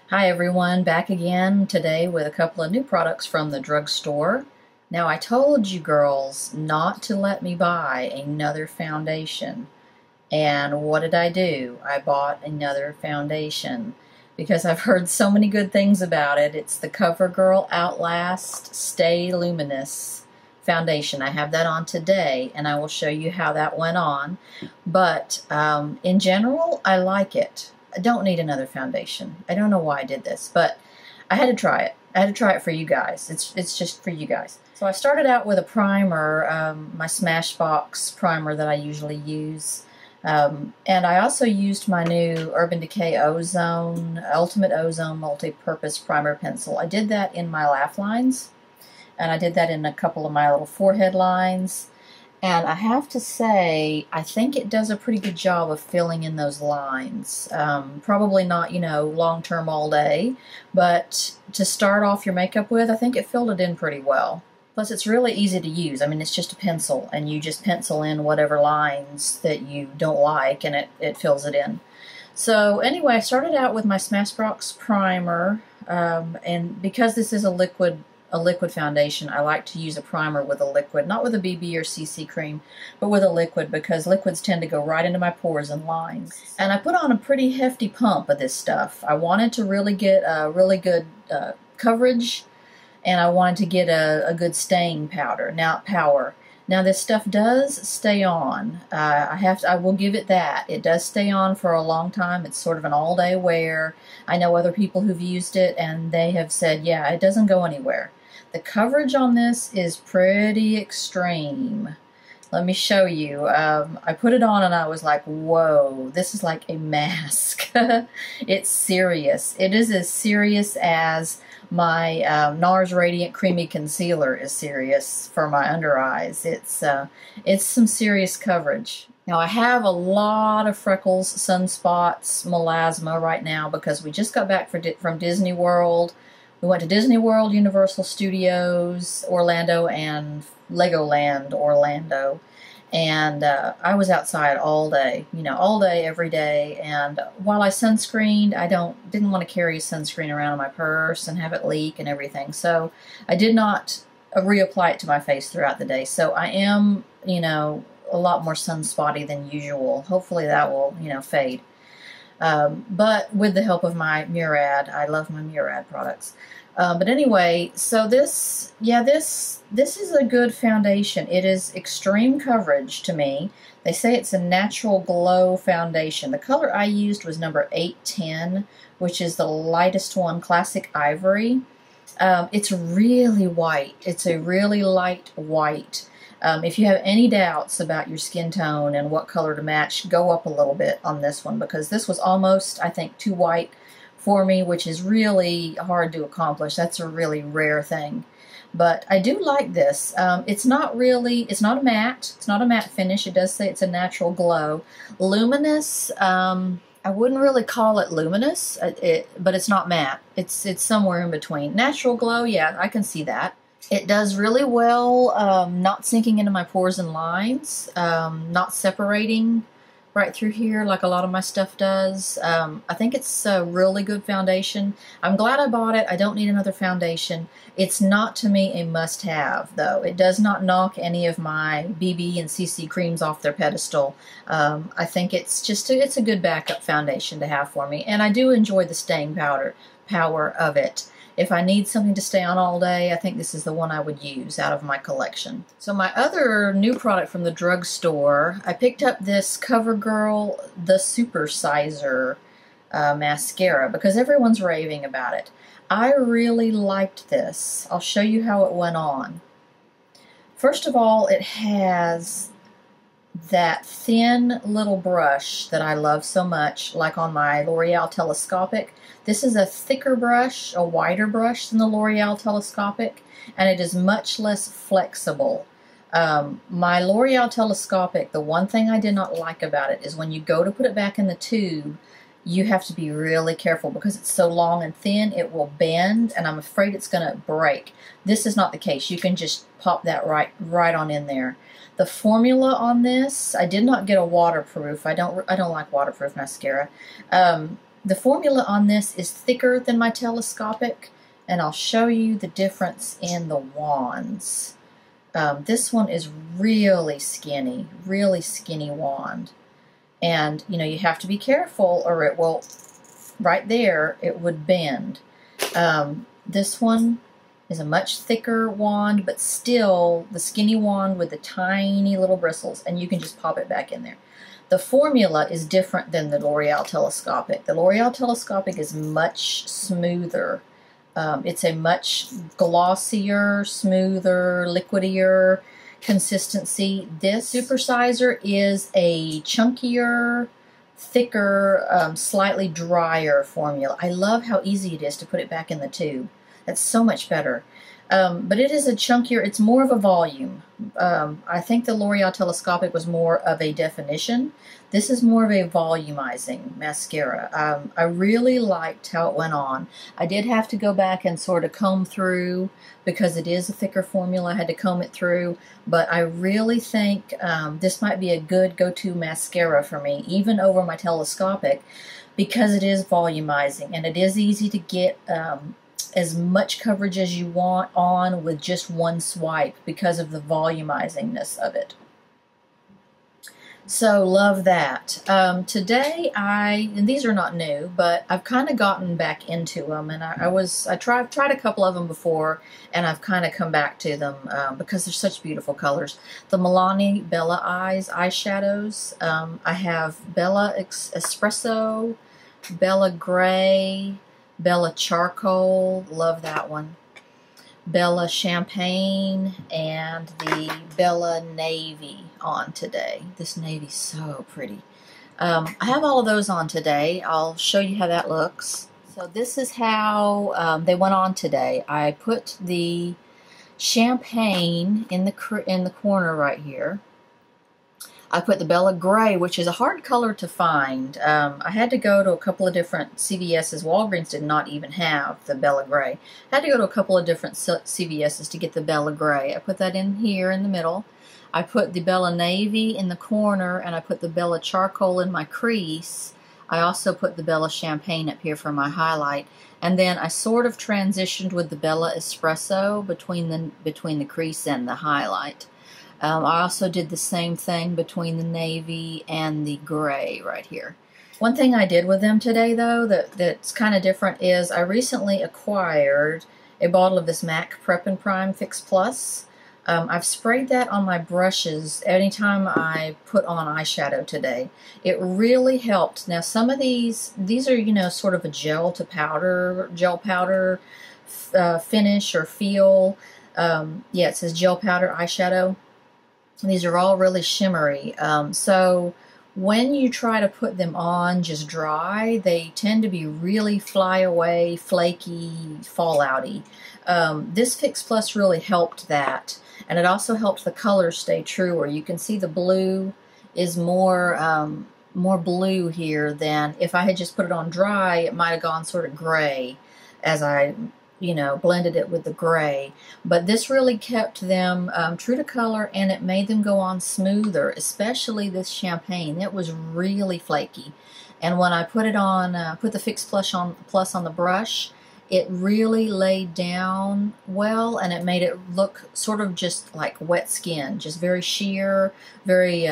Hi everyone, back again today with a couple of new products from the drugstore. Now I told you girls not to let me buy another foundation. And what did I do? I bought another foundation because I've heard so many good things about it. It's the CoverGirl Outlast Stay Luminous foundation. I have that on today and I will show you how that went on. But in general, I like it. I don't need another foundation. I don't know why I did this, but I had to try it. I had to try it for you guys. It's just for you guys. So I started out with a primer, my Smashbox primer that I usually use. And I also used my new Urban Decay Ozone, Ultimate Ozone Multipurpose Primer Pencil. I did that in my laugh lines, and I did that in a couple of my little forehead lines. And I have to say, I think it does a pretty good job of filling in those lines. Probably not, long-term all day, but to start off your makeup with, I think it filled it in pretty well. Plus, it's really easy to use. I mean, it's just a pencil, and you just pencil in whatever lines that you don't like, and it fills it in. So anyway, I started out with my Smashbox primer, and because this is a liquid foundation, I like to use a primer with a liquid, not with a BB or CC cream, but with a liquid, because liquids tend to go right into my pores and lines. And I put on a pretty hefty pump of this stuff. I wanted to really get a really good coverage, and I wanted to get a good staying power. Now this stuff does stay on. I will give it that. It does stay on for a long time. It's sort of an all-day wear. I know other people who've used it, and they have said, yeah, it doesn't go anywhere. The coverage on this is pretty extreme. Let me show you. I put it on and I was like, whoa, this is like a mask. It's serious. It is as serious as my NARS Radiant Creamy Concealer is serious for my under eyes. It's some serious coverage. Now I have a lot of freckles, sunspots, melasma right now because we just got back from Disney World. We went to Disney World, Universal Studios, Orlando, and Legoland, Orlando. And I was outside all day, all day, every day. And while I sunscreened, I didn't want to carry sunscreen around in my purse and have it leak and everything. So I did not reapply it to my face throughout the day. So I am, a lot more sunspotty than usual. Hopefully that will, fade. But with the help of my Murad, I love my Murad products. But anyway, so this is a good foundation. It is extreme coverage to me. They say it's a natural glow foundation. The color I used was number 810, which is the lightest one, Classic Ivory. It's really white. It's a really light white. If you have any doubts about your skin tone and what color to match, go up a little bit on this one, because this was almost, I think, too white for me, which is really hard to accomplish. That's a really rare thing. But I do like this. It's not a matte. It's not a matte finish. It does say it's a natural glow. Luminous, I wouldn't really call it luminous, but it's not matte. It's somewhere in between. Natural glow, yeah, I can see that. It does really well, not sinking into my pores and lines, not separating right through here like a lot of my stuff does. I think it's a really good foundation. I'm glad I bought it. I don't need another foundation. It's not, to me, a must-have, though. It does not knock any of my BB and CC creams off their pedestal. I think it's a good backup foundation to have for me, and I do enjoy the staying power of it. If I need something to stay on all day, I think this is the one I would use out of my collection. So my other new product from the drugstore, I picked up this CoverGirl, the Super Sizer Mascara, because everyone's raving about it. I really liked this. I'll show you how it went on. First of all, it has that thin little brush that I love so much, like on my L'Oreal Telescopic. This is a thicker brush, a wider brush than the L'Oreal Telescopic, and it is much less flexible. My L'Oreal Telescopic, the one thing I did not like about it is when you go to put it back in the tube, you have to be really careful because it's so long and thin, it will bend, and I'm afraid it's going to break. This is not the case. You can just pop that right on in there. The formula on this, I did not get a waterproof. I don't like waterproof mascara. The formula on this is thicker than my telescopic, and I'll show you the difference in the wands. This one is really skinny wand. And, you know, you have to be careful or it will, right there, it would bend. This one is a much thicker wand, but still the skinny wand with the tiny little bristles, and you can just pop it back in there. The formula is different than the L'Oreal Telescopic. The L'Oreal Telescopic is much smoother. It's a much glossier, smoother, liquidier consistency. This Super Sizer is a chunkier, thicker, slightly drier formula. I love how easy it is to put it back in the tube. That's so much better. But it is a chunkier, it's more of a volume. I think the L'Oreal Telescopic was more of a definition. This is more of a volumizing mascara. I really liked how it went on. I did have to go back and sort of comb through because it is a thicker formula. I had to comb it through, but I really think this might be a good go-to mascara for me, even over my telescopic, because it is volumizing and it is easy to get as much coverage as you want on with just one swipe because of the volumizingness of it. So love that. Today and these are not new, but I've kind of gotten back into them, and I've tried a couple of them before, and I've kind of come back to them because they're such beautiful colors. The Milani Bella Eyes eyeshadows. I have Bella Espresso, Bella Gray, Bella Charcoal, love that one, Bella Champagne, and the Bella Navy on today. This navy's so pretty. I have all of those on today. I'll show you how that looks. So this is how they went on today. I put the Champagne in the corner right here. I put the Bella Gray, which is a hard color to find. I had to go to a couple of different CVS's. Walgreens did not even have the Bella Gray. I had to go to a couple of different CVS's to get the Bella Gray. I put that in here in the middle. I put the Bella Navy in the corner, and I put the Bella Charcoal in my crease. I also put the Bella Champagne up here for my highlight. And then I sort of transitioned with the Bella Espresso between the crease and the highlight. I also did the same thing between the navy and the gray right here. One thing I did with them today, though, that's kind of different is I recently acquired a bottle of this MAC Prep and Prime Fix Plus. I've sprayed that on my brushes anytime I put on eyeshadow today. It really helped. Now, some of these are, you know, sort of a gel powder finish or feel. Yeah, it says gel powder eyeshadow. These are all really shimmery. So when you try to put them on just dry, they tend to be really fly away, flaky, fallouty. This Fix Plus really helped that. And it also helped the colors stay truer. You can see the blue is more blue here than if I had just put it on dry, it might have gone sort of gray as I, you know, blended it with the gray. But this really kept them true to color, and it made them go on smoother, especially this Champagne. It was really flaky. And when I put it on, put the Fix Plus on the brush, it really laid down well, and it made it look sort of just like wet skin, just very sheer, very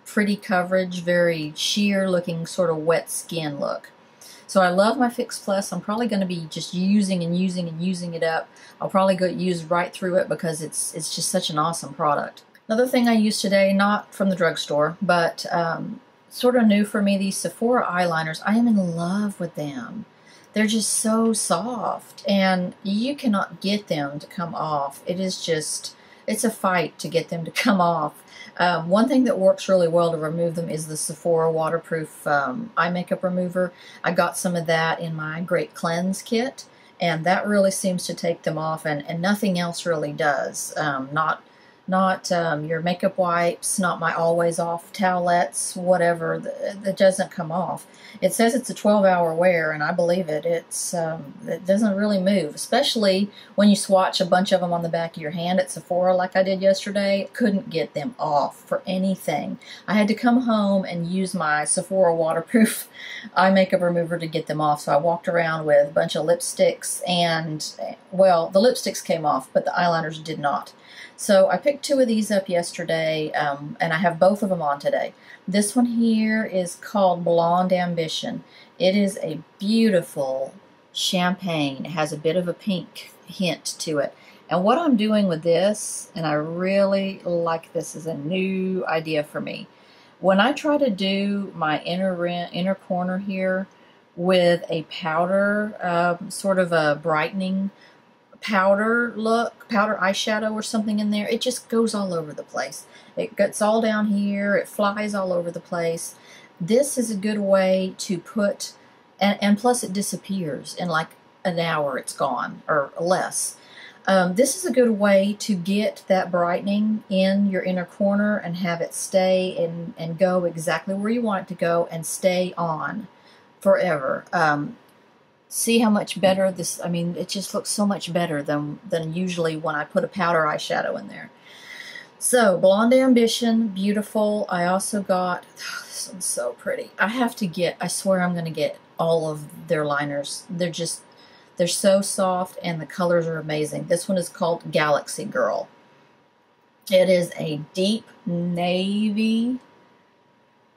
pretty coverage, very sheer looking sort of wet skin look. So I love my Fix Plus. I'm probably going to be just using it up. I'll probably use right through it because it's just such an awesome product. Another thing I used today, not from the drugstore, but sort of new for me, these Sephora eyeliners. I am in love with them. They're just so soft, and you cannot get them to come off. It is just, it's a fight to get them to come off. One thing that works really well to remove them is the Sephora waterproof eye makeup remover. I got some of that in my Great Cleanse kit, and that really seems to take them off, and nothing else really does. Not not your makeup wipes, not my always off towelettes, whatever, that doesn't come off. It says it's a 12-hour wear, and I believe it. It doesn't really move, especially when you swatch a bunch of them on the back of your hand at Sephora like I did yesterday. Couldn't get them off for anything. I had to come home and use my Sephora waterproof eye makeup remover to get them off, so I walked around with a bunch of lipsticks, and, well, the lipsticks came off, but the eyeliners did not. So I picked 2 of these up yesterday, and I have both of them on today. This one here is called Blonde Ambition. It is a beautiful champagne. It has a bit of a pink hint to it. And what I'm doing with this, and I really like this, is a new idea for me. When I try to do my inner corner here with a powder, sort of a brightening powder look, powder eyeshadow or something in there, it just goes all over the place. It gets all down here, it flies all over the place. This is a good way to put, and plus it disappears in like an hour, it's gone, or less. This is a good way to get that brightening in your inner corner and have it stay and go exactly where you want it to go and stay on forever. See how much better this, I mean, it just looks so much better than usually when I put a powder eyeshadow in there. So, Blonde Ambition, beautiful. I also got, oh, this one's so pretty. I swear I'm going to get all of their liners. They're so soft and the colors are amazing. This one is called Galaxy Girl. It is a deep navy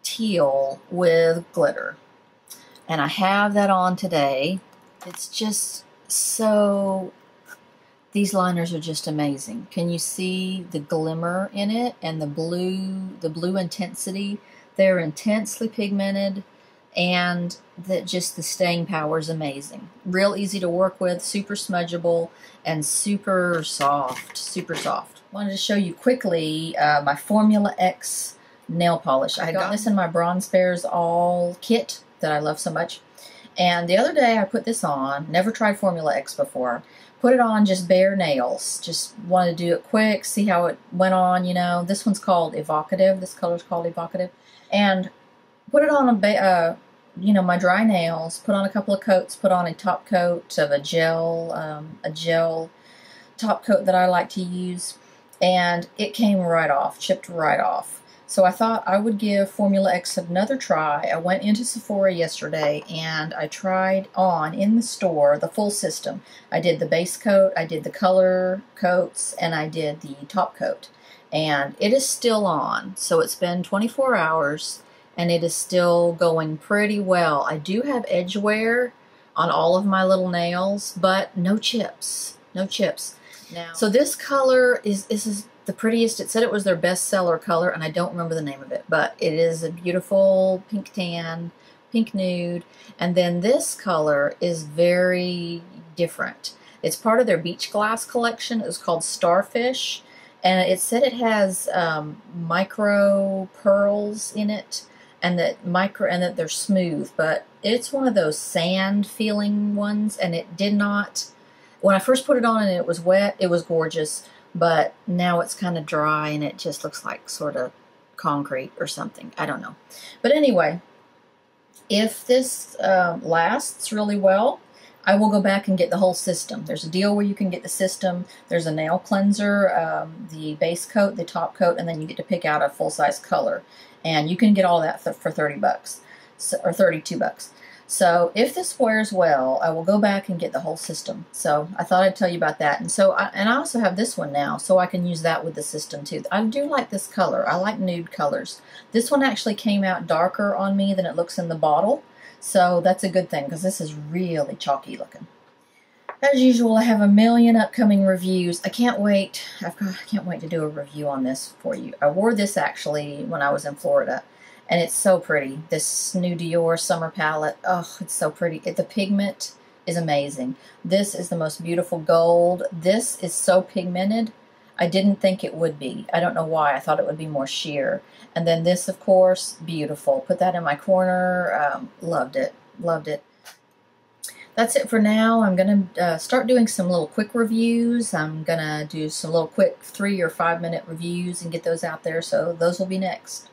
teal with glitter. And I have that on today. It's just so, these liners are just amazing. Can you see the glimmer in it and the blue intensity? They're intensely pigmented, and just the staying power is amazing. Real easy to work with, super smudgeable, and super soft, super soft. Wanted to show you quickly my Formula X nail polish. I got this in my Bronze Bears All kit that I love so much. And the other day I put this on, never tried Formula X before, put it on just bare nails, just wanted to do it quick, see how it went on, you know. This one's called Evocative, this color's called Evocative, and put it on you know, my dry nails, put on a couple of coats, put on a top coat of a gel top coat that I like to use, and it came right off, chipped right off. So I thought I would give Formula X another try. I went into Sephora yesterday and I tried on in the store the full system. I did the base coat, I did the color coats, and I did the top coat. And it is still on. So it's been 24 hours and it is still going pretty well. I do have edge wear on all of my little nails, but no chips. No chips. Now, so this color is the prettiest. It said it was their bestseller color, and I don't remember the name of it, but it is a beautiful pink tan, pink nude, and then this color is very different. It's part of their Beach Glass collection. It was called Starfish, and it said it has micro pearls in it, and that they're smooth, but it's one of those sand feeling ones, and it did not, when I first put it on and it was wet, it was gorgeous. But now it's kind of dry and it just looks like sort of concrete or something. I don't know. But anyway, if this lasts really well, I will go back and get the whole system. There's a deal where you can get the system. There's a nail cleanser, the base coat, the top coat, and then you get to pick out a full-size color. And you can get all that for 30 bucks, or 32 bucks. So if this wears well, I will go back and get the whole system. So I thought I'd tell you about that. And so, I also have this one now, so I can use that with the system too. I do like this color. I like nude colors. This one actually came out darker on me than it looks in the bottle. So that's a good thing, because this is really chalky looking. As usual, I have a million upcoming reviews. I can't wait. I can't wait to do a review on this for you. I wore this actually when I was in Florida. And it's so pretty. This new Dior summer palette. Oh, it's so pretty. The pigment is amazing. This is the most beautiful gold. This is so pigmented. I didn't think it would be. I don't know why. I thought it would be more sheer. And then this, of course, beautiful. Put that in my corner. Loved it. Loved it. that's it for now. I'm going to start doing some little quick reviews. I'm going to do some little quick 3 or 5 minute reviews and get those out there. So those will be next.